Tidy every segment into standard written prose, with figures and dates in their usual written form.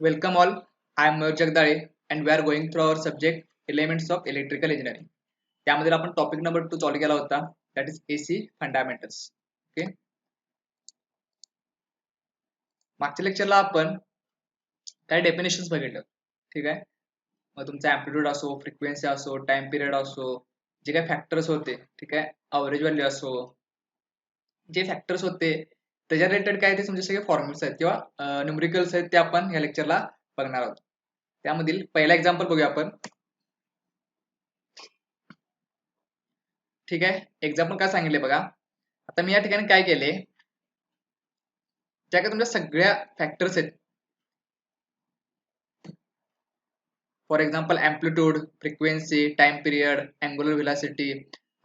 Welcome all. I am Mayur Jagdale and we are going through our subject Elements of Electrical Engineering. त्यामध्ये आपण topic number 2 चालू केला होता that is AC fundamentals. Okay, मागच्या लेक्चरला आपण काही डेफिनेशन्स बघितलं. ठीक आहे, मग तुमचा अँप्लिट्यूड असो, फ्रिक्वेन्सी असो, टाइम पिरियड असो, जे काही फॅक्टर्स होते, ठीक आहे, अवरेज व्हॅल्यू असो, जे फॅक्टर्स होते त्याच्या रिलेटेड काय ते तुमचे सगळे फॉर्म्युल्स आहेत किंवा न्यूमरिकल्स आहेत ते आपण या लेक्चरला बघणार आहोत. त्यामधील पहिला एक्झाम्पल बघूया आपण. ठीक आहे, एक्झाम्पल काय सांगितले बघा. आता मी या ठिकाणी काय केले, ज्या काही तुमच्या सगळ्या फॅक्टर्स आहेत, for example amplitude, frequency, time period, angular velocity,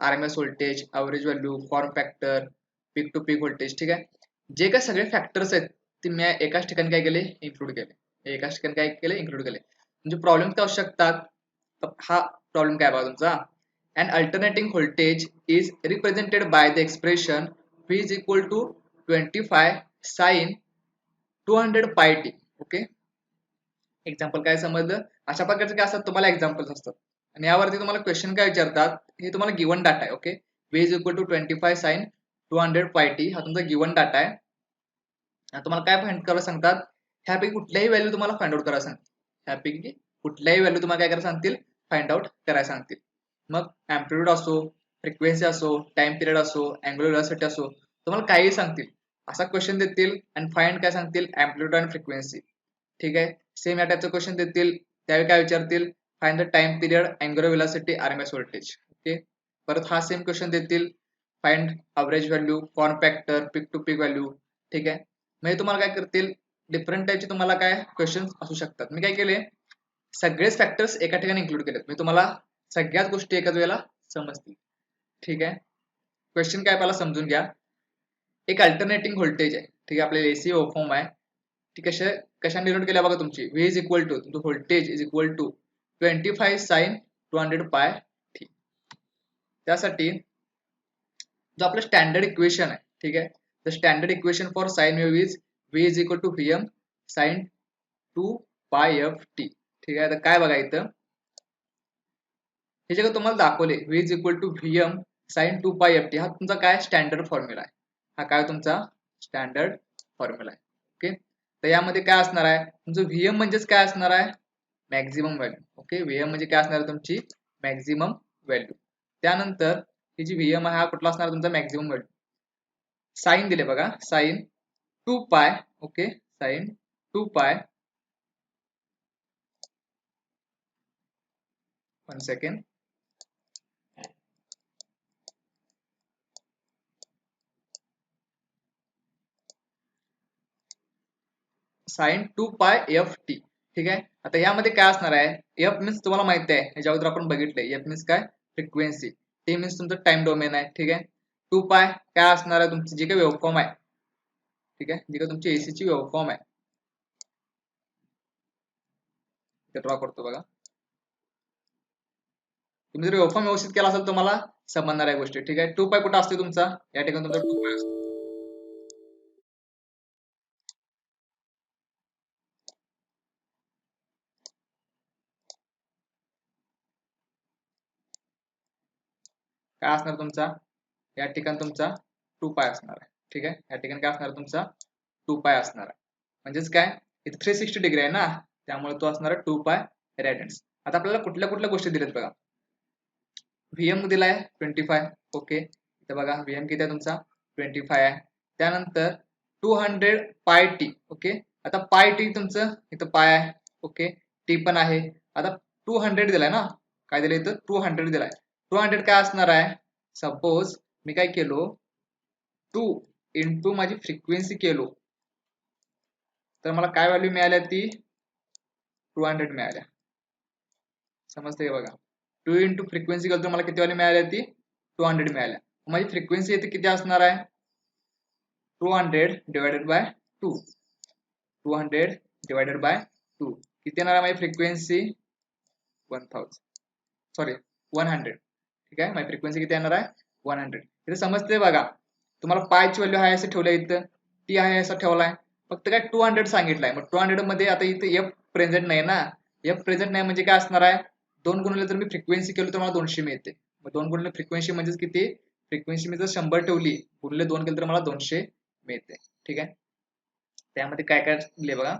RMS voltage, average value, form factor, peak to peak voltage, ठीक आहे, जे काही सगळे फॅक्टर्स आहेत ते मी एकाच ठिकाणी काय केले, इन्क्लूड केले. एकाच ठिकाणी काय केले, इन्क्लूड केले. म्हणजे प्रॉब्लेम काय असू शकतात. हा प्रॉब्लेम काय बघा तुमचा. An alternating voltage is represented by the expression V is equal to 25 sin 200 pi t. Okay, example काय समजलं. अशा प्रकारचे काय असतात तुम्हाला एक्झाम्पल्स असतात आणि यावरती तुम्हाला क्वेश्चन काय विचारतात, हे तुम्हाला गिवन डाटा आहे. Okay, V is equal to 25 sin 200 pi t हा तुमचा गिवन डाटा आहे. तुम्हाला काय फाइंड करायला सांगतात, ह्यापैकी कुठल्याही व्हॅल्यू तुम्हाला फाइंड आउट करायला सांगतील. ह्यापैकी कुठल्याही व्हॅल्यू तुम्हाला काय करायला सांगतील, फाइंड आउट करायला सांगतील. मग अँप्लिट्यूड असो, फ्रिक्वेन्सी असो, टाइम पिरियड असो, अँग्युलर व्हेलॉसिटी असो, तुम्हाला काही सांगतील. असा क्वेश्चन देतील आणि फाइंड काय सांगतील, अँप्लिट्यूड आणि फ्रिक्वेन्सी. ठीक आहे, सेम या टाइपचा क्वेश्चन देतील, त्यावेळी काय विचारतील, find the time period, angular velocity, RMS voltage. Okay, परत हा सेम क्वेश्चन देतील, find average value, form factor, peak to peak value. ठीक आहे, म्हणजे तुम्हाला काय करतील, डिफरंट टाइपचे तुम्हाला काय क्वेश्चन असू शकतात. मी काय केले, सगळेच फॅक्टर्स एका ठिकाणी इन्क्लूड केलेत. मी तुम्हाला सगळ्याच गोष्टी एकाच वेळेला समजतील. ठीक आहे, क्वेश्चन काय पहिला समजून घ्या. एक अल्टरनेटिंग व्होल्टेज आहे, ठीक आहे, आपल्याला एसी वेव्हफॉर्म आहे. ती कशाने डिनोट केल्या बघा, तुमची V इज इक्वल टू, तुमचं voltage is equal to 25 sin 200 pi T. त्यासाठी जो आपलं स्टँडर्ड इक्वेशन आहे, ठीक आहे, the standard equation for sine wave is V is equal to Vm sin 2 pi F T. ठीक आहे, तर काय बघा इथं, हे जे तुम्हाला दाखवले V is equal to Vm sin 2 pi F T, हा तुमचा काय स्टँडर्ड फॉर्म्युला आहे. हा काय तुमचा स्टँडर्ड फॉर्म्युला आहे. ओके, तर यामध्ये काय असणार आहे, तुमचं Vm म्हणजेच काय असणार आहे, मॅक्झिमम व्हॅल्यू. ओके, Vm म्हणजे काय असणार आहे, तुमची मॅक्झिमम व्हॅल्यू. त्यानंतर ही जी Vm आहे हा कुठला असणार तुमचा मॅक्झिमम व्हॅल्यू. साइन दिले बघा, साइन 2 पाय. ओके, साइन 2 पाय, 1 second, sign 2 pi F T. ठीक आहे, आता यामध्ये काय असणार आहे, एफ मीन्स तुम्हाला माहिती आहे, याच्या अगोदर आपण बघितलंय. एफ मीन्स काय, फ्रिक्वेन्सी. टी मीन्स तुमचं टाइम डोमेन आहे. ठीक आहे, 2 पाय काय असणार आहे, तुमची जी काही वेव्हफॉर्म आहे, ठीक आहे, जी काही तुमची एसी ची वेव्हफॉर्म आहे, ड्रॉ करतो बघा. तुम्ही जर वेव्हफॉर्म व्यवस्थित केला असेल तुम्हाला समजणार आहे गोष्टी. ठीक आहे, 2 पाय कुठं असते तुमचा, या ठिकाणी तुमचा 2 पाय असतो. काय असणार तुमचा, या ठिकाणी तुमचा 2 पाय असणार आहे. ठीक आहे, या ठिकाणी काय असणार तुमचा 2 पाय असणार आहे. म्हणजेच काय, इथे 360 डिग्री आहे ना, त्यामुळे तो असणार आहे 2 पाय रेडियन्स. आता आपल्याला कुठल्या कुठल्या गोष्टी दिल्यात बघा. Vm दिलाय 25. ओके, इथे बघा Vm किती आहे तुमचा 25 आहे. त्यानंतर 200 पाय टी. ओके, आता पाय टी तुमचं इथं पाय आहे. ओके, टी पण आहे. आता 200 दिलाय ना, काय दिलंय इथं 200 दिलाय. 200 काय असणार आहे, सपोज मी काय केलो, 2 इंटू माझी फ्रिक्वेन्सी केलो, तर मला काय व्हॅल्यू मिळाल्या, ती 200 मिळाल्या. समजते का बघा, 2 इंटू फ्रिक्वेन्सी केलं तर मला किती व्हॅल्यू मिळाल्या, ती 200 मिळाल्या. माझी फ्रिक्वेन्सी इथे किती असणार आहे, 200 डिवायडेड बाय 2. 200 डिवायडेड बाय 2 किती येणार आहे माझी फ्रिक्वेन्सी, 1000, सॉरी 100. ठीक आहे, माझी फ्रिक्वेन्सी किती येणार आहे, 100. इथे समजते बघा, तुम्हाला पायची व्हॅल्यू आहे असं ठेवलंय, इथं टी आहे असं ठेवलाय, फक्त काय 200 सांगितलंय, मग 200 मध्ये आता इथे एफ प्रेझेंट नाही ना, एफ प्रेझेंट नाही म्हणजे काय असणार आहे, 2 गुणिले जर मी फ्रिक्वेन्सी केली तर मला 200 मिळते. मग 2 गुणिले फ्रिक्वेन्सी म्हणजे किती, फ्रिक्वेन्सी मी जर 100 ठेवली गुणिले 2 केलं तर मला 200 मिळते. ठीक आहे, त्यामध्ये काय काय दिले बघा.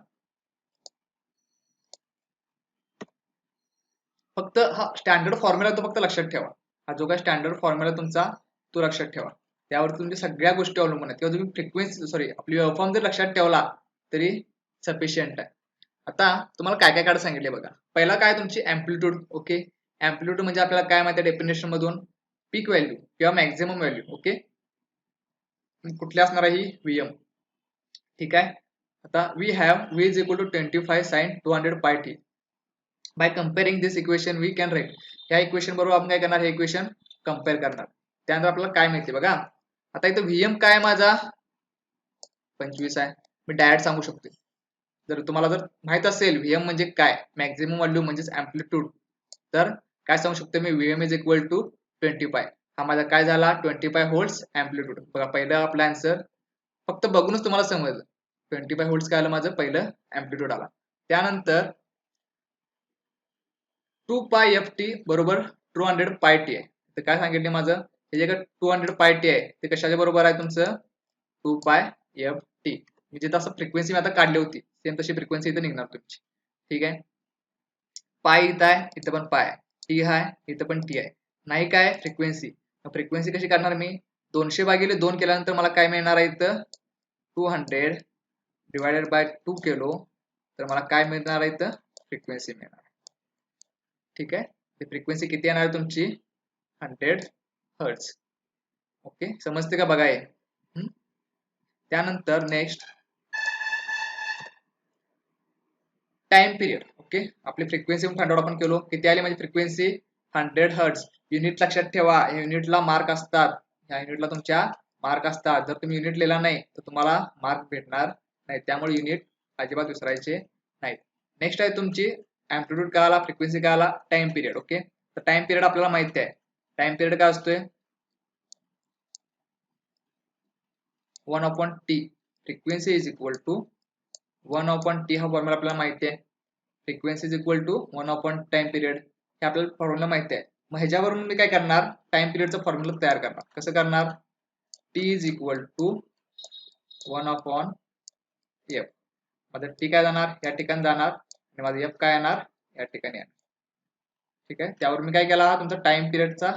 फक्त हा स्टँडर्ड फॉर्म्युला तो फक्त लक्षात ठेवा, हा जो काय स्टँडर्ड फॉर्म्युला तुमचा तो लक्षात ठेवा, त्यावर तुमच्या सगळ्या गोष्टी अवलंबून आहेत. किंवा तुम्ही फ्रिक्वेन्सी सॉरी आपली वेव्हफॉर्म जर लक्षात ठेवला तरी सफिशियंट आहे. आता तुम्हाला काय काय काढ सांगितले बघा. पहिला काय तुमची अँप्लिट्यूड. ओके, अँप्लिट्यूड म्हणजे आपल्याला काय माहिती आहे डेफिनेशन मधून, पीक व्हॅल्यू किंवा मॅक्झिमम व्हॅल्यू. ओके, कुठली असणार आहे ही, व्हीएम. ठीक आहे, आता we have v is equal to 25 sin 200 pi t. By comparing this equation we can write. या इक्वेशन बरोबर आपण काय करणार, हे इक्वेशन कम्पेअर करणार. त्यानंतर आपल्याला काय माहिती बघा. आता इथं व्हीएम काय माझा 25 आहे, मी डायरेक्ट सांगू शकतो. जर तुम्हाला जर माहित असेल व्हीएम म्हणजे काय, मॅक्झिमम व्हॅल्यू म्हणजेच अँप्लिट्यूड, तर काय सांगू शकतो मी, व्हीएम इज इक्वल टू 25. हा माझा काय झाला, 25 व्होल्ट्स अँप्लिट्यूड. बघा पहिला आपला आन्सर फक्त बघूनच तुम्हाला समजलं, 25 व्होल्ट्स काय आलं माझं पहिलं अँप्लिट्यूड आला. त्यानंतर 2 पाय एफ टी बरोबर 200 पाय टी आहे. तर काय सांगितले माझं, हे जे 200 पाय टी आहे ते कशाच्या बरोबर आहे तुमचं, 2 पाय एफ टी. मी जिथं असं फ्रिक्वेन्सी मी आता काढली होती सेम तशी फ्रिक्वेन्सी इथं निघणार तुमची. ठीक आहे, पाय इथं आहे, इथं पण पाय आहे, टी आहे इथं पण टी आहे, नाही काय फ्रिक्वेन्सी. फ्रिक्वेन्सी कशी काढणार मी, 200 भागिले 2 केल्यानंतर मला काय मिळणार आहे इथं, 200 डिवायडेड बाय 2 केलो तर मला काय मिळणार आहे इथं, फ्रिक्वेन्सी मिळणार. ठीक आहे, फ्रिक्वेन्सी किती येणार आहे तुमची, 100 हर्ट्ज. ओके, समजते का बघा हे. त्यानंतर नेक्स्ट टाइम पिरियड. ओके, आपली फ्रिक्वेन्सी फाइंड आउट आपण केलो, किती आली म्हणजे फ्रिक्वेन्सी 100 हर्ट्ज. युनिट लक्षात ठेवा, या युनिटला मार्क असतात, या युनिटला तुमच्या मार्क असतात. जर तुम्ही युनिट लिहिला नाही तर तुम्हाला मार्क भेटणार नाही, त्यामुळे युनिट अजिबात विसरायचे नाहीत. नेक्स्ट आहे तुमची अँप्लिट्यूड काय आला, फ्रिक्वेन्सी काय आला, टाइम पिरियड. ओके, तर टाइम पिरियड आपल्याला माहिती आहे, टाइम पिरियड काय असतोय 1/t. Frequency is equal to 1/t. हा फॉर्म्युला आपल्याला माहिती आहे. Frequency is equal to 1 time period, हे आपल्याला फॉर्म्युला माहिती आहे. मग ह्याच्यावरून मी काय करणार, टाइम पिरियडचा फॉर्म्युला तयार करणार. कसं करणार, T is equal to 1/f. माझं टी काय जाणार, या ठिकाणी जाणार, आणि माझं एफ काय येणार, या ठिकाणी येणार. ठीक आहे, त्यावर मी काय केला, तुमचा टाइम पिरियडचा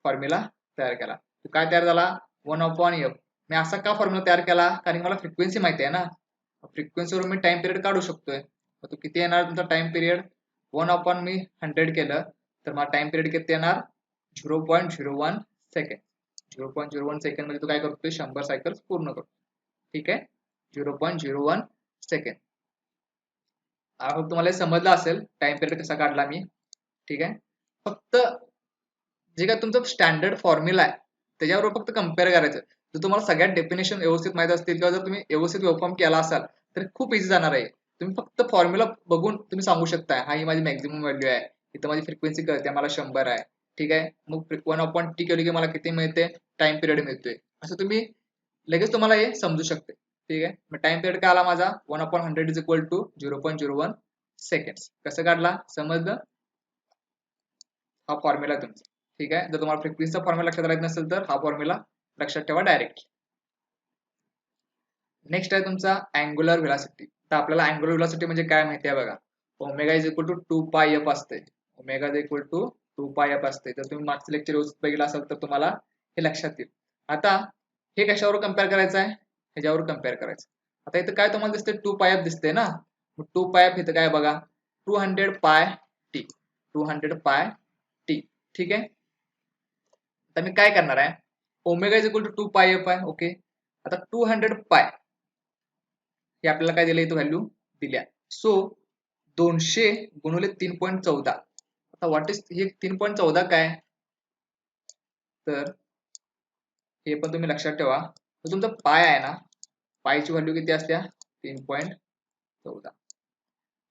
फॉर्म्युला तयार केला. तो काय तयार झाला, 1/f. मी असा का फॉर्म्युला तयार केला, कारण मला फ्रिक्वेन्सी माहिती आहे ना, फ्रिक्वेन्सीवरून मी टाइम पिरियड काढू शकतोय. तो किती येणार तुमचा टाइम पिरियड, 1/, मी 100 केलं तर मला टाइम पिरियड किती येणार, 0.01 सेकंड. 0.01 सेकंड म्हणजे तो काय करतोय, 100 सायकल्स पूर्ण करतो. ठीक आहे, 0.01 सेकंड. तुम्हाला समजलं असेल टाइम पिरियड कसा काढला मी. ठीक आहे, फक्त जे काय तुमचं स्टँडर्ड फॉर्म्युला आहे त्याच्यावर फक्त कम्पेअर करायचं. जर तुम्हाला सगळ्यात डेफिनेशन व्यवस्थित माहित असतील किंवा जर तुम्ही व्यवस्थित वेव्हफॉर्म केला असाल तर खूप इझी जाणार आहे. तुम्ही फक्त फॉर्म्युला बघून तुम्ही सांगू शकता, हा ही माझी मॅक्झिमम व्हॅल्यू आहे, इथं माझी फ्रिक्वेन्सी कळते मला 100 आहे. ठीक आहे, मग 1/t केली की मला किती मिळते, टाइम पिरियड मिळतोय. असं तुम्ही लगेच तुम्हाला हे समजू शकते. ठीक आहे, मग टाइम पिरियड काय आला माझा, 1/100 इज इक्वल टू 0.01 सेकंड. कसं काढला समजलं, हा फॉर्म्युला तुमचा. ठीक आहे, जर तुम्हाला फ्रिक्वेन्सीचा फॉर्म्युला लक्षात राहत नसेल तर हा फॉर्म्युला लक्षात ठेवा डायरेक्ट. नेक्स्ट आहे तुमचा अँग्युलर व्हेलॉसिटी. तर आपल्याला अँग्युलर व्हेलॉसिटी म्हणजे काय माहिती आहे बघा, omega is equal to 2 pi F असते. Omega is equal to 2 pi F असते. जर तुम्ही मागचं लेक्चर व्यवस्थित बघितलं असेल तर तुम्हाला हे लक्षात येईल. आता हे कशावर कम्पेअर करायचं आहे, ह्याच्यावर कम्पेअर करायचं. आता इथं काय तुम्हाला दिसते, 2 पाय एफ दिसते ना, 2 पाय एफ इथं काय बघा, 200 पाय टी. 200 pi T. ठीक आहे, आता मी काय करणार आहे, omega is equal to 2 pi F आहे. ओके, आता 200 पाय हे आपल्याला काय दिलं, इथं व्हॅल्यू दिल्या. सो 200 गुणिले 3.14. आता व्हॉट इज हे 3.14 काय, तर हे पण तुम्ही लक्षात ठेवा. तर तुमचा पाय आहे ना, पायची व्हॅल्यू किती असते, 3.14.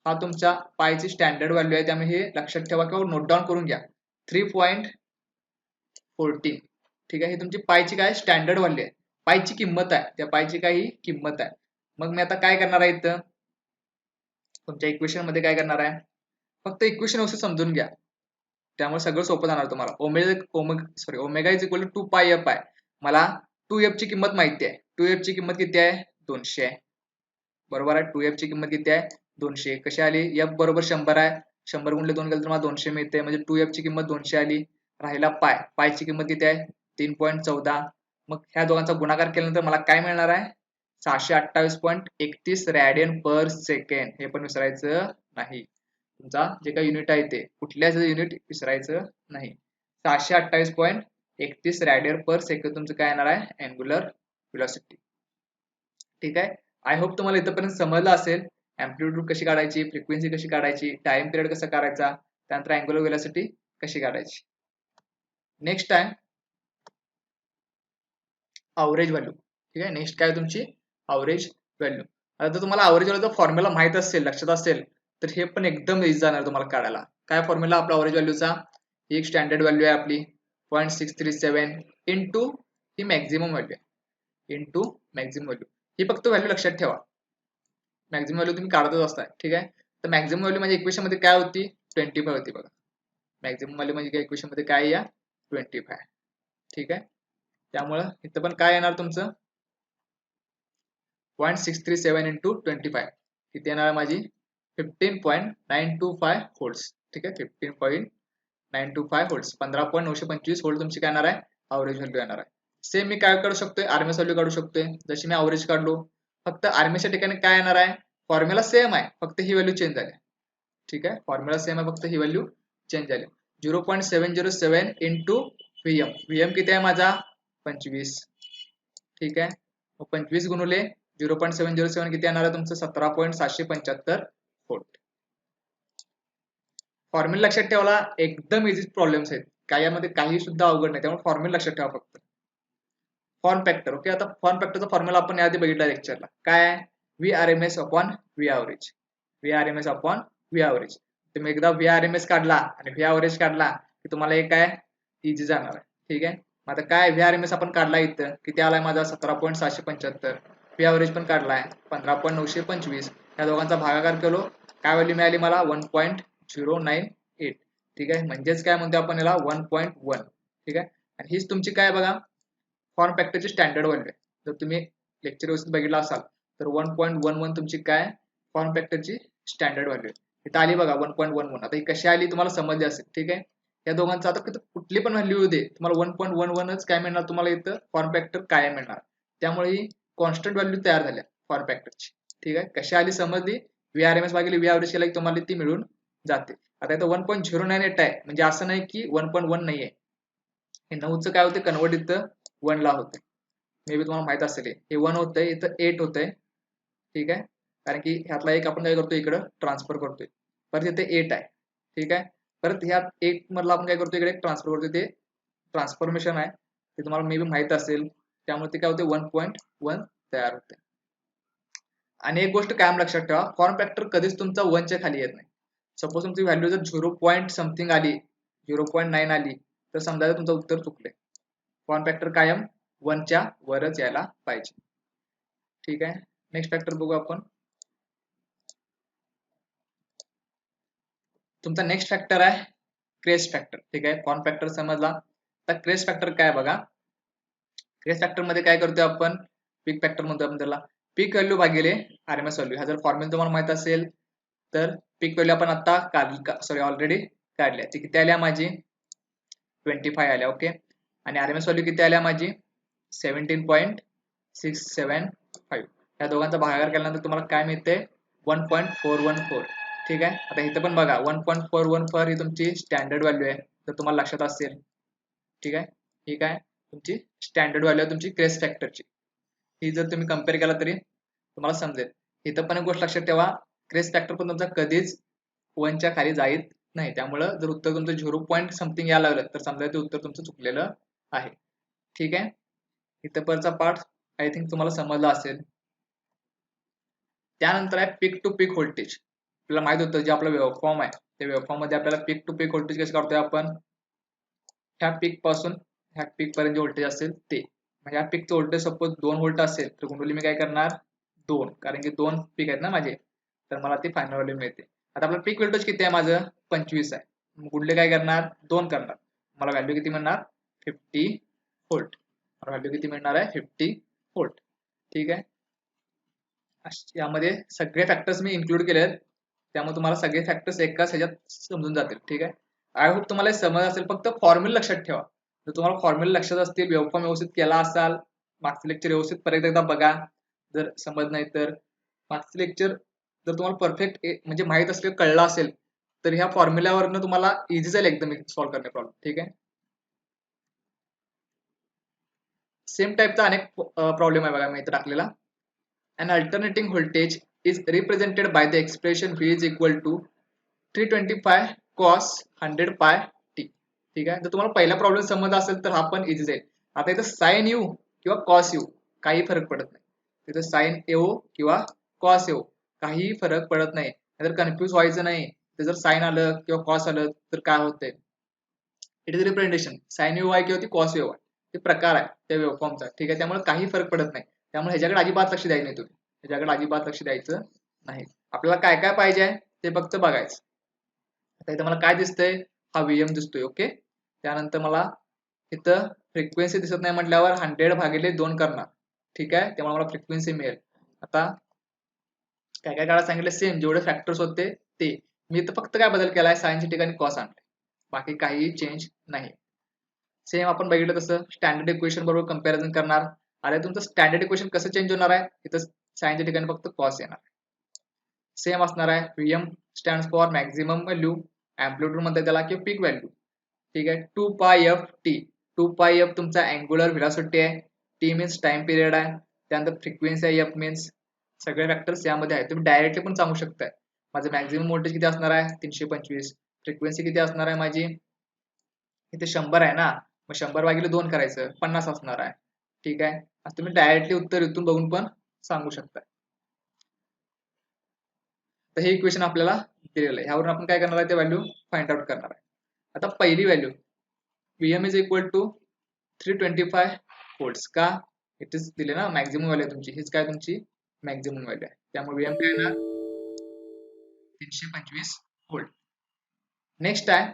हा तुमच्या पायची स्टँडर्ड व्हॅल्यू आहे, त्यामुळे हे लक्षात ठेवा किंवा नोट डाऊन करून घ्या, 3.14. ठीक आहे, ही तुमची पायची काय स्टँडर्ड व्हॅल्यू आहे, पायची किंमत आहे, त्या पायची काही किंमत आहे. मग मी आता काय करणार आहे इथं तुमच्या इक्वेशन मध्ये काय करणार आहे, फक्त इक्वेशन व्यवस्थित समजून घ्या, त्यामुळे सगळं सोपं जाणार तुम्हाला. Omega is equal to 2πf आहे. मला 2f ची किंमत माहिती आहे. 2f ची किंमत किती आहे, 200 आहे. बरोबर आहे. 2f ची किंमत किती आहे, 200. कशी आली, f बरोबर 100 आहे. 100 गुणिले 2 केलं तर मला 200 मिळते, म्हणजे 2f ची किंमत 200 आली. राहिला पाय ची किंमत किती आहे, 3.14. मग ह्या दोघांचा गुणाकार केल्यानंतर मला काय मिळणार आहे, 628.31 रॅडियन पर सेकंड. हे पण विसरायचं नाही. तुमचा जे काही युनिट आहे ते कुठल्याच युनिट विसरायचं नाही. 628.31 रॅडियन पर सेकंड तुमचं काय येणार आहे, अँग्युलर व्हेलॉसिटी. ठीक आहे. आय होप तुम्हाला इथपर्यंत समजलं असेल. अँप्लिट्यूड कशी काढायची, फ्रिक्वेन्सी कशी काढायची, टाइम पिरियड कसा काढायचा, त्यानंतर अँग्युलर व्हेलॉसिटी कशी काढायची. Next time average value. ठीक आहे. नेक्स्ट काय तुमची अवरेज व्हॅल्यू. आता जर तुम्हाला अवरेज व्हॅल्यूचा फॉर्म्युला माहित असेल, लक्षात असेल, तर हे पण एकदम इझी जाणार तुम्हाला काढायला. काय फॉर्म्युला आपला अवरेज व्हॅल्यूचा, ही एक स्टँडर्ड व्हॅल्यू आहे आपली 0.637 इंटू ही मॅक्झिमम व्हॅल्यू आहे, इंटू मॅक्झिमम व्हॅल्यू. ही फक्त व्हॅल्यू लक्षात ठेवा, मॅक्झिमम व्हॅल्यू तुम्ही काढतच असताय. ठीक आहे. तर मॅक्झिमम व्हॅल्यू म्हणजे इक्वेशन मध्ये काय होती, 25 होती बघा. मॅक्झिमम व्हॅल्यू म्हणजे इक्वेशन मध्ये काय या 25. ठीक आहे. त्यामुळं इथं पण काय येणार तुमचं 0.637 इंटू 25 किती येणार आहे माझी 15.925 व्होल्ट्स. ठीक आहे. 15.925 व्होल्ट्स, 15.925 व्होल्ट तुमची काय येणार आहे अवरेज व्हॅल्यू येणार आहे. सेम मी काय काढू शकतोय, आरएमएस व्हॅल्यू काढू शकतोय. जशी मी अवरेज काढलो, फक्त आरएमएसच्या ठिकाणी काय येणार आहे, फॉर्म्युला सेम आहे, फक्त ही व्हॅल्यू चेंज झाली. ठीक आहे. फॉर्म्युला सेम आहे, फक्त ही व्हॅल्यू चेंज झाली. 0.707 इंटू व्हीएम. व्हीएम किती आहे माझा 25. ठीक आहे. 25 गुणुले 0.707 किती येणार आहे तुमचं 17.775 व्होल्ट. फॉर्म्युला लक्षात ठेवायला एकदम इझी प्रॉब्लेम्स आहेत, काय यामध्ये काही सुद्धा अवघड नाही, त्यामुळे फॉर्म्युला लक्षात ठेवा फक्त. Form factor. ओके. आता फॉर्म फॅक्टरचा फॉर्म्युला आपण याआधी बघितला लेक्चरला, काय आहे V R M S upon V average. V R M S upon V average. तुम्ही एकदा व्ही आर एम एस काढला आणि व्ही अवरेज काढला की तुम्हाला एक काय इझी जाणार आहे. ठीक आहे. आता काय व्ही आर एम एस आपण काढला, इथं किती आलाय माझा 17.775. व्ही अवरेज पण काढलाय 15.925. या दोघांचा भागाकार केलो, काय व्हॅल्यू मिळाली मला 1.098. ठीक आहे. म्हणजेच काय म्हणतो आपण याला 1.1. ठीक आहे. आणि हीच तुमची काय बघा फॉर्म फॅक्टरची स्टँडर्ड व्हॅल्यू आहे. जर तुम्ही लेक्चर व्यवस्थित बघितला असाल तर 1.11 तुमची काय फॉर्म फॅक्टरची स्टँडर्ड व्हॅल्यू आहे. इथं आली बघा 1.11. आता ही कशी आली तुम्हाला समजली असेल. ठीक आहे. या दोघांचा आता कुठली पण व्हॅल्यू येऊ दे, तुम्हाला 1.11च काय मिळणार, तुम्हाला इथं फॉर्म फॅक्टर काय मिळणार. त्यामुळे ही कॉन्स्टंट व्हॅल्यू तयार झाल्या फॉर्म फॅक्टरची. ठीक आहे. कशी आली समजली, व्ही आर एम एस भागिले व्ही अवरेज केला की तुम्हाला ती मिळून जाते. आता इथं 1.098 आहे, म्हणजे असं नाही की 1.1 नाही आहे. हे 9चं काय होते कन्वर्ट इथं 1 ला होते. मे बी तुम्हाला माहित असेल हे 1 होतंय, इथं 8 होतंय. ठीक आहे. कारण की ह्यातला एक आपण काय करतोय इकडं ट्रान्सफर करतोय, परत इथे 8 आहे. ठीक आहे. परत ह्यात 8 मधला आपण काय करतोय इकडे ट्रान्सफर करतोय, ते ट्रान्सफॉर्मेशन आहे, ते तुम्हाला मे बी माहित असेल. त्यामुळे ते काय होते 1.1 तयार होते. आणि एक गोष्ट कायम लक्षात ठेवा, फॉर्म फॅक्टर कधीच तुमचा 1 च्या खाली येत नाही. सपोज तुमची व्हॅल्यू जर 0 पॉईंट समथिंग आली, 0.9 आली, तर समजायचं तुमचं उत्तर चुकले. फॉर्म फॅक्टर कायम 1 च्या वरच यायला पाहिजे. ठीक आहे. नेक्स्ट फॅक्टर बघू आपण. तुमचा नेक्स्ट फॅक्टर आहे क्रेस्ट फॅक्टर. ठीक आहे. फॉर्म फॅक्टर समजला. आता क्रेस्ट फॅक्टर काय बघा, क्रेस्ट फॅक्टर मध्ये काय करतोय आपण, पीक फॅक्टर म्हणतो आपण त्याला. पीक व्हॅल्यू भागिले आरएमएस व्हॅल्यू. हा जर फॉर्म्युला तुम्हाला माहित असेल तर पीक व्हॅल्यू आपण आता ऑलरेडी काढल्या. ती किती आल्या माझी 25 आल्या. ओके. आणि आरएमएस व्हॅल्यू किती आल्या माझी 17.675. या दोघांचा भागाकार केल्यानंतर तुम्हाला काय मिळते 1.414. ठीक आहे. आता इथं पण बघा 1.414 ही तुमची स्टँडर्ड व्हॅल्यू आहे, जर तुम्हाला लक्षात असेल. ठीक आहे. ही काय तुमची स्टँडर्ड व्हॅल्यू आहे तुमची क्रेस्ट फॅक्टरची. ही जर तुम्ही कम्पेअर केला तरी तुम्हाला समजेल. इथं पण एक गोष्ट लक्षात ठेवा, क्रेस्ट फॅक्टर पण तुमचा कधीच 1 च्या खाली जाईल नाही. त्यामुळं जर उत्तर तुमचं 0 पॉईंट समथिंग यायला लागलं तर समजा ते उत्तर तुमचं चुकलेलं आहे. ठीक आहे. इथपर्यंतचा पार्ट आय थिंक तुम्हाला समजला असेल. त्यानंतर आहे पीक टू पीक व्होल्टेज. आपल्याला माहित होतं जे आपला वेव्हफॉर्म आहे, त्या वेव्हफॉर्म मध्ये आपल्याला पीक टू पीक व्होल्टेज कसं काढतोय आपण, ह्या पीक पासून ह्या पीक पर्यंत जे व्होल्टेज असेल ते, म्हणजे ह्या पीकचं व्होल्टेज सपोज 2 व्होल्ट असेल तर गुंडोली मी काय करणार 2, कारण की 2 पीक आहेत ना माझे, तर मला ती फायनल व्हॅल्यू मिळते. आता आपलं पीक व्होल्टेज किती आहे माझं 25 आहे. गुणले काय करणार 2 करणार, मला व्हॅल्यू किती मिळणार 50 व्होल्ट. मला व्हॅल्यू किती मिळणार आहे 50 व्होल्ट. ठीक आहे. यामध्ये सगळे फॅक्टर्स मी इन्क्लूड केले, त्यामुळे तुम्हाला सगळे फॅक्टर्स एकाच ह्याच्यात समजून जातील. ठीक आहे. आय होप तुम्हाला समज असेल. फक्त फॉर्म्युला लक्षात ठेवा. जर तुम्हाला फॉर्म्युला लक्षात असतील, वेव्हफॉर्म व्यवस्थित केला असाल, मागचे लेक्चर व्यवस्थित परत एकदा बघा. जर समज नाही तर मागचे लेक्चर जर तुम्हाला परफेक्ट म्हणजे माहित असेल, कळलं असेल, तर ह्या फॉर्म्युल्यावरनं तुम्हाला इझी जाईल एकदम सॉल्व्ह करणे प्रॉब्लेम. ठीक आहे. सेम टाईपचा अनेक प्रॉब्लेम आहे बघा मी इथे टाकलेला. An alternating voltage is represented by the expression V is equal to 325 cos 100 pi t. ठीक आहे. जर तुम्हाला पहिला प्रॉब्लेम समजला असेल तर हा पण इझी जाईल. आता इथं साइन यू किंवा कॉस यू काही फरक पडत नाही. तिथं साइन येऊ किंवा कॉस येऊ काही फरक पडत नाही. जर कन्फ्यूज व्हायचं नाही, तर जर साइन आलं किंवा कॉस आलं तर काय होतंय, it is representation. Sine u आहे किंवा ती कॉस यू आहे, ते प्रकार आहे त्या वेव्हफॉर्मचा. ठीक आहे. त्यामुळे काही फरक पडत नाही. त्यामुळे ह्याच्याकडे अजिबात लक्ष द्यायचं नाही तुम्ही. ह्याच्याकडे अजिबात लक्ष द्यायचं नाही. आपल्याला काय काय पाहिजे ते फक्त बघायचं. आता इथं मला काय दिसतंय, हा व्हीएम दिसतोय. ओके. त्यानंतर मला इथं फ्रिक्वेन्सी दिसत नाही म्हटल्यावर 100/2 करणार. ठीक आहे. त्यामुळे मला फ्रिक्वेन्सी मिळेल. आता काय काय काळात सांगितलं सेम जेवढे फॅक्टर्स होते ते. मी इथं फक्त काय बदल केलाय, साइनच्या ठिकाणी कॉस आणले, बाकी काही चेंज नाही. सेम आपण बघितलं तसं स्टँडर्ड इक्वेशन बरोबर कंपॅरिझन करणार. अरे तुमचं स्टँडर्ड इक्वेशन कसं चेंज होणार आहे, इथं साइनच्या ठिकाणी फक्त कॉस येणार. सेम असणार आहे. VM stands for maximum value, amplitude मध्ये त्याला किंवा पीक व्हॅल्यू. ठीक आहे. 2πf/t. 2πf तुमचा अँग्युलर व्हेलॉसिटी आहे, टी मीन्स टाइम पिरियड आहे, त्यानंतर फ्रिक्वेन्सी आहे, एफ मीन्स सगळे फॅक्टर्स यामध्ये आहेत. तुम्ही डायरेक्टली पण सांगू शकताय माझं मॅक्झिमम व्होल्टेज किती असणार आहे 325, फ्रिक्वेन्सी किती असणार आहे माझी इथे 100 आहे ना, मग 100/2 करायचं 50 असणार आहे. ठीक आहे. असं तुम्ही डायरेक्टली उत्तर इथून बघून पण सांगू शकता. तर हे इक्वेशन आपल्याला दिलेलं आहे. ह्यावरून आपण काय करणार आहे, ते व्हॅल्यू फाइंड आउट करणार आहे. आता पहिली value Vm is equal to 325 volts. का इथेच दिले ना मॅक्झिमम व्हॅल्यू तुमची, हीच काय तुमची मॅक्झिमम व्हॅल्यू आहे. त्यामुळे Vm काय येणार 325 व्होल्ट. नेक्स्ट आहे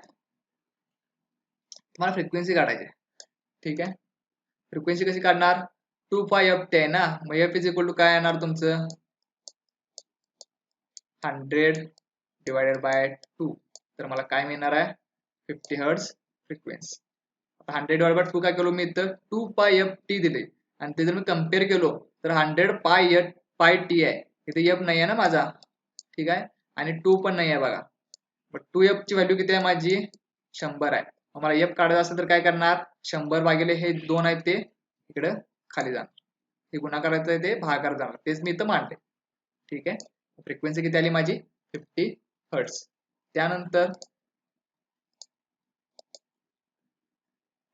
तुम्हाला फ्रिक्वेन्सी काढायची. ठीक आहे. फ्रिक्वेन्सी कशी काढणार, 2πf आहे ना, मग एफ इज इक्वल टू काय येणार तुमचं 100/2. तर मला काय मिळणार आहे 50 हर्ट्ज फ्रिक्वेन्सी. आता 100/2 काय केलो मी इथं 2πft दिले, आणि ते जर मी कम्पेअर केलो तर 100πt आहे. इथे एफ नाही आहे ना माझा. ठीक आहे. आणि 2 पण नाही आहे बघा. बट 2f ची व्हॅल्यू किती आहे माझी 100 आहे. मला एफ काढायचं असेल तर काय करणार, 100 हे 2 आहेत ते इकडे खाली जाणार, हे गुणाकार आहे ते भागाकार जाणार. तेच मी इथं मांडले. ठीक आहे. फ्रिक्वेन्सी किती आली माझी 50 हर्ट्स. त्यानंतर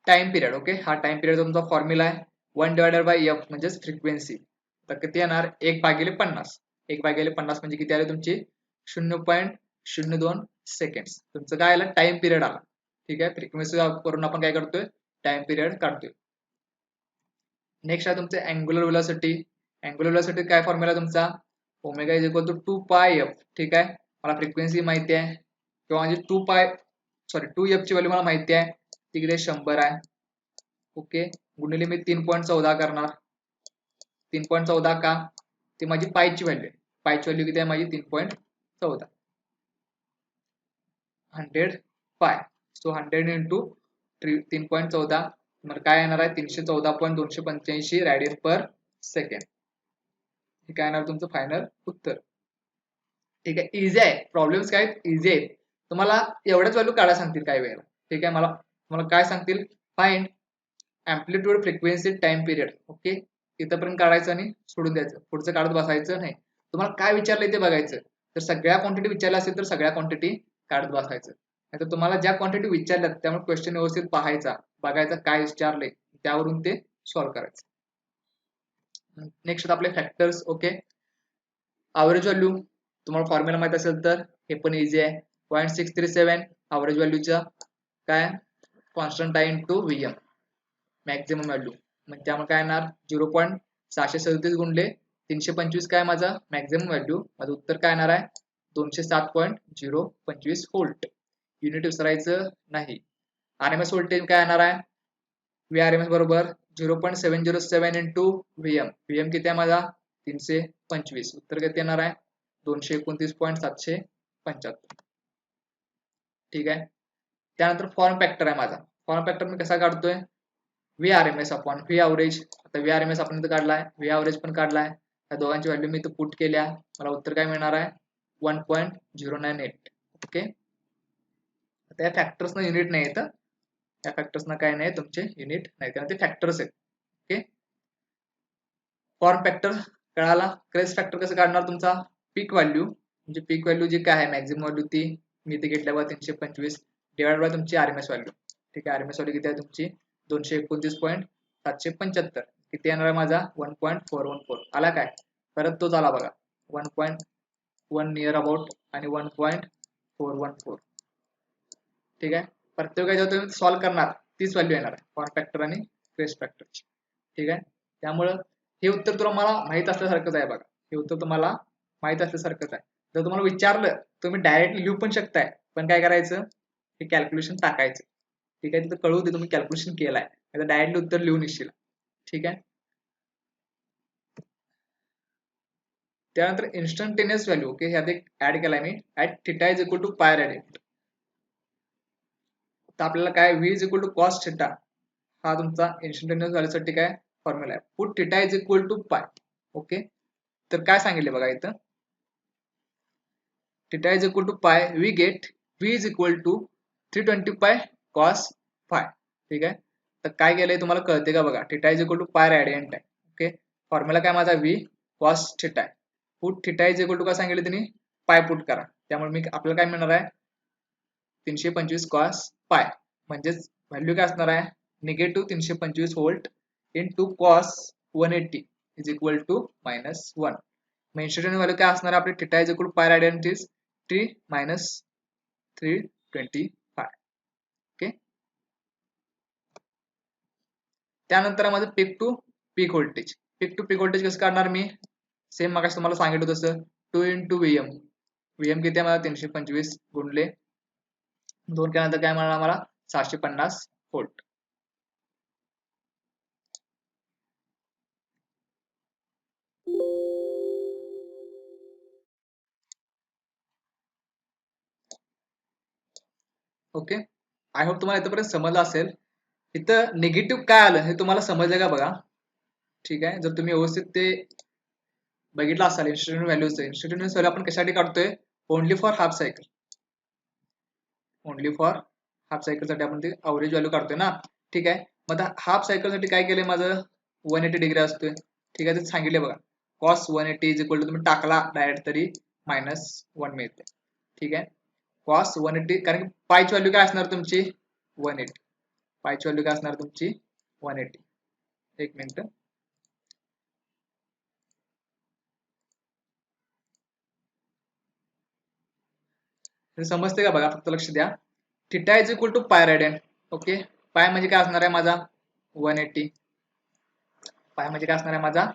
टाइम पिरियड. ओके. हा टाइम पिरियड तुमचा फॉर्म्युला आहे 1/f म्हणजेच फ्रिक्वेन्सी. तर किती येणार 1/50. 1/50 म्हणजे किती आले तुमची 0.02 सेकंड्स. तुमचं काय आलं टाइम पिरियड आला. ठीक आहे. फ्रिक्वेन्सी वरून आपण काय करतोय टाइम पिरियड काढतोय. नेक्स्ट आहे तुमचे अँग्युलर व्हेलॉसिटी. अँग्युलर व्हेलॉसिटी काय फॉर्म्युला तुमचा omega is equal to 2πf. ठीक आहे. मला फ्रिक्वेन्सी माहिती आहे किंवा म्हणजे 2f ची व्हॅल्यू मला माहिती आहे, तिकडे 100 आहे. ओके. गुणिले मी 3.14 करणार. 3.14 का, ती माझी पायची व्हॅल्यू आहे. पायची व्हॅल्यू किती आहे माझी 3.14. 100 पाय. सो 100 इंटू 3.14 मग काय येणार आहे 314.285 रॅडियन पर सेकंड. हे काय येणार तुमचं फायनल उत्तर. ठीक आहे. इझी आहे. प्रॉब्लेम्स काय इझी आहेत. तुम्हाला एवढ्याच व्हॅल्यू काढा सांगतील काही वेळेला. ठीक आहे. मला काय सांगतील find amplitude frequency time period. Okay. इथंपर्यंत काढायचं आणि सोडून द्यायचं, पुढचं काढत बसायचं नाही. तुम्हाला काय विचारलंय ते बघायचं. तर सगळ्या क्वांटिटी विचारल्या असेल तर सगळ्या क्वांटिटी काढत बसायचं. नाहीतर तुम्हाला ज्या क्वांटिटी विचारल्यात त्यामुळे क्वेश्चन व्यवस्थित पाहायचा, बघायचा काय विचारलंय, त्यावरून ते सॉल्व्ह करायचं. नेक्स्ट आपले फॅक्टर्स. ओके. ॲव्हरेज व्हॅल्यू तुम्हाला फॉर्म्युला माहित असेल तर हे पण इझी आहे. 0.637 ॲव्हरेज व्हॅल्यूचा काय कॉन्स्टंट आहे इंटू Vm मॅक्झिमम व्हॅल्यू. मग त्यामुळे काय येणार 0.637 गुणले 325 काय माझा मॅक्झिमम व्हॅल्यू, माझं उत्तर काय येणार आहे 207.025 व्होल्ट. युनिट विसरायचं नाही. RMS व्होल्टेज काय येणार आहे VRMS बरोबर 0.707 इंटू VM. VM किती आहे माझा 325. उत्तर किती येणार आहे 229.775. ठीक आहे. त्यानंतर फॉर्म फॅक्टर आहे माझा. फॉर्म फॅक्टर मी कसा काढतोय VRMS अपॉन V अवरेज. आता VRMS आपण इथं काढलाय, V अवरेज पण काढलाय. या दोघांची व्हॅल्यू मी इथं पुट केल्या, मला उत्तर काय मिळणार आहे 1.098. ओके. आता या फॅक्टर्सना युनिट नाही येतं, या फॅक्टर्सना काय नाही तुमचे युनिट नाही कारण ते फॅक्टर्स आहेत. ओके. फॉर्म फॅक्टर कळाला. क्रेस्ट फॅक्टर कसं काढणार तुमचा पीक व्हॅल्यू, म्हणजे पीक व्हॅल्यू जी काय आहे मॅक्झिमम व्हॅल्यू ती मी इथे घेतल्यावर 325 डिवाइड बाय तुमची RMS व्हॅल्यू. ठीक आहे. RMS व्हॅल्यू किती आहे तुमची 229.775. किती येणार आहे माझा 1.414. आला काय परत तोच आला बघा 1.1 नियर अबाउट आणि 1.414. ठीक आहे. प्रत्येक जेव्हा तुम्ही सॉल्व्ह करणार तीच व्हॅल्यू येणार आहे फॉर्म फॅक्टर आणि क्रेस्ट फॅक्टरची. ठीक आहे. त्यामुळं हे उत्तर तुम्हाला माहित असल्यासारखंच आहे बघा. हे उत्तर तुम्हाला माहित असल्यासारखंच आहे. जर तुम्हाला विचारलं तुम्ही डायरेक्ट लिहू पण शकताय, पण काय करायचं हे कॅल्क्युलेशन टाकायचं. ठीक आहे. तिथं कळू दे तुम्ही कॅल्क्युलेशन केलाय, आता डायरेक्टली उत्तर लिहून येशील. ठीक आहे. त्यानंतर इन्स्टंटेनियस व्हॅल्यू. ओके. ह्यात एक ऍड केलाय मी at theta is equal to pi radiant. तर आपल्याला काय V is equal to cos theta हा तुमचा इन्स्टंटेनियस व्हॅल्यूसाठी काय फॉर्म्युला आहे. Put theta is equal to pi. Okay. तर काय सांगितले बघा इथं theta is equal to pi we get V is equal to 320 pi cos phi. ठीक आहे. तर काय केलंय तुम्हाला कळते का बघा theta is equal to pi radiant आहे. ओके. फॉर्म्युला काय माझा V कॉस थिटा आहे. Put theta is equal to काय सांगितले त्यांनी पाय पुट करा. त्यामुळे मी आपल्याला काय मिळणार आहे 325 कॉस पाय, म्हणजेच व्हॅल्यू काय असणार आहे negative 325 volt into cos 180 is equal to -1. मग इन्स्टंटेनियस व्हॅल्यू काय असणार आहे आपली theta is equal to pi radiant is 3 - 325. Okay. त्यानंतर माझं peak to peak voltage. Peak to peak voltage कसं काढणार मी सेम मगाशी तुम्हाला सांगितलं तसं 2 इंटू VM. VM किती आहे मला 325 गुणले 2 केल्यानंतर काय मिळणार मला 650 व्होल्ट. ओके. आय होप तुम्हाला इथपर्यंत समजलं असेल. इथं निगेटिव्ह काय आलं हे तुम्हाला समजलं का बघा. ठीक आहे. जर तुम्ही व्यवस्थित ते बघितलं असाल इन्स्टंटेनियस व्हॅल्यू आपण कशासाठी काढतोय only for half cycle. Only for half cycle साठी आपण ते अवरेज व्हॅल्यू काढतोय ना. ठीक आहे. मग हाफ सायकल साठी काय केलंय माझं 180 डिग्री असतोय. ठीक आहे. ते सांगितले बघा कॉस 180 इज इक्वल टू तुम्ही टाकला डायरेक्ट तरी -1 मिळते. ठीक आहे. कॉस 180 कारण की पायची व्हॅल्यू काय असणार तुमची 180. पायची व्हॅल्यू काय असणार तुमची 180. एक मिनिट. समजते का बघा फक्त लक्ष द्या. Theta is equal to pi radian. Okay. Pi म्हणजे काय असणार आहे माझा 180. पाय म्हणजे काय असणार आहे माझा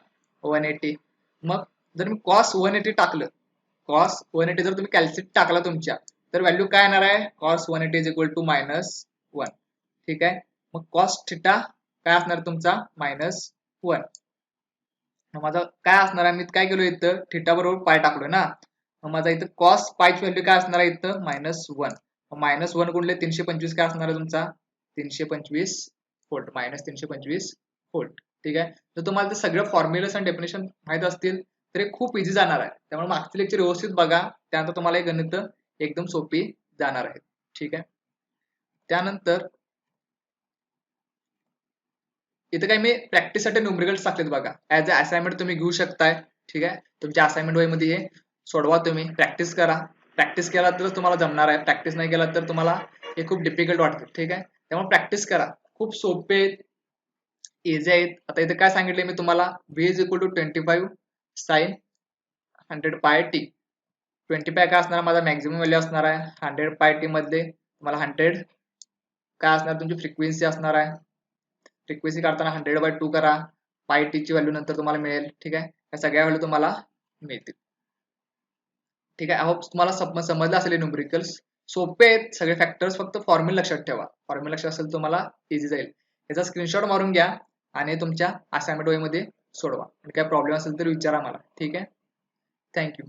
180. मग जर मी कॉस 180 टाकलं कॉस 180 जर तुम्ही कॅल्क्युलेट टाकला तुमच्या तर व्हॅल्यू काय येणार आहे कॉस 180 इज इक्वल टू -1. ठीक आहे. मग कॉस थिटा काय असणार तुमचा -1. माझा काय असणार आहे मी काय केलं इथं थिटा बरोबर पाय टाकलोय ना. मग माझा इथं कॉस पायची व्हॅल्यू काय असणार आहे इथं -1. -1 गुणले 325 काय असणार आहे तुमचा 325 व्होल्ट -325 व्होल्ट. ठीक आहे. जर तुम्हाला ते सगळं फॉर्म्युलास आणि डेफिनेशन माहित असतील तर हे खूप इझी जाणार आहे. त्यामुळे मागचे लेक्चर व्यवस्थित बघा, त्यानंतर तुम्हाला हे गणित एकदम सोपी जाणार आहे. ठीक आहे. त्यानंतर इथं काही मी प्रॅक्टिससाठी न्यूमरिकल्स टाकलेत बघा ऍज अ असाइनमेंट तुम्ही घेऊ शकताय. ठीक आहे. तुमच्या असाइनमेंट वय मध्ये हे सोडवा, तुम्ही प्रॅक्टिस करा. प्रॅक्टिस केला तरच तुम्हाला जमणार आहे. प्रॅक्टिस नाही केला तर तुम्हाला हे खूप डिफिकल्ट वाटतं. ठीक आहे. त्यामुळे प्रॅक्टिस करा. खूप सोपे इझी आहेत. आता इथे काय सांगितले मी तुम्हाला V is equal to 25 sine 100 pi T. 25 काय असणार माझा मॅक्झिमम व्हॅल्यू असणार आहे 100 पाय टी मध्ये तुम्हाला 100 काय असणार तुमची फ्रिक्वेन्सी असणार आहे. फ्रिक्वेन्सी काढताना 100/2 करा पाय टी ची व्हॅल्यू नंतर तुम्हाला मिळेल. ठीक आहे, या सगळ्या व्हॅल्यू तुम्हाला मिळतील. ठीक आहे, आय होप तुम्हाला समजलं असेल न्यूमरिकल्स. सोपे आहेत सगळे फॅक्टर्स, फक्त फॉर्म्युला लक्षात ठेवा. फॉर्म्युला लक्षात असेल तुम्हाला इझी जाईल. याचा स्क्रीनशॉट मारून घ्या आणि तुमच्या असाइनमेंट वे मध्ये सोडवा. काय प्रॉब्लेम असेल तर विचारा मला. ठीक आहे, थँक्यू.